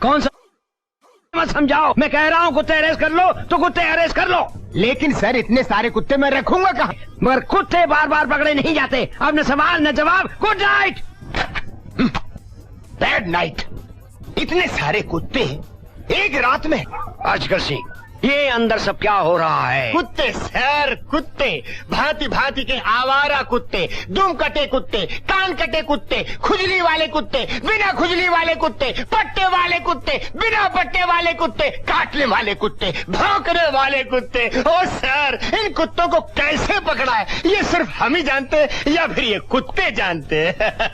कौन सा मत समझाओ, मैं कह रहा हूँ कुत्ते अरेस्ट कर लो तो कुत्ते अरेस्ट कर लो। लेकिन सर इतने सारे कुत्ते मैं रखूंगा कहाँ? मगर कुत्ते बार बार पकड़े नहीं जाते। अब न सवाल न जवाब, गुड नाइट। Bad night. इतने सारे कुत्ते एक रात में? अजगर सिंह, ये अंदर सब क्या हो रहा है? कुत्ते सर, कुत्ते, भांति भांति के आवारा कुत्ते, दुम कटे कुत्ते, कान कटे कुत्ते, खुजली वाले कुत्ते, बिना खुजली वाले कुत्ते, पट्टे वाले कुत्ते, बिना पट्टे वाले कुत्ते, काटने वाले कुत्ते, भौंकने वाले कुत्ते। ओ सर, इन कुत्तों को कैसे पकड़ा है ये सिर्फ हम ही जानते हैं या फिर ये कुत्ते जानते हैं?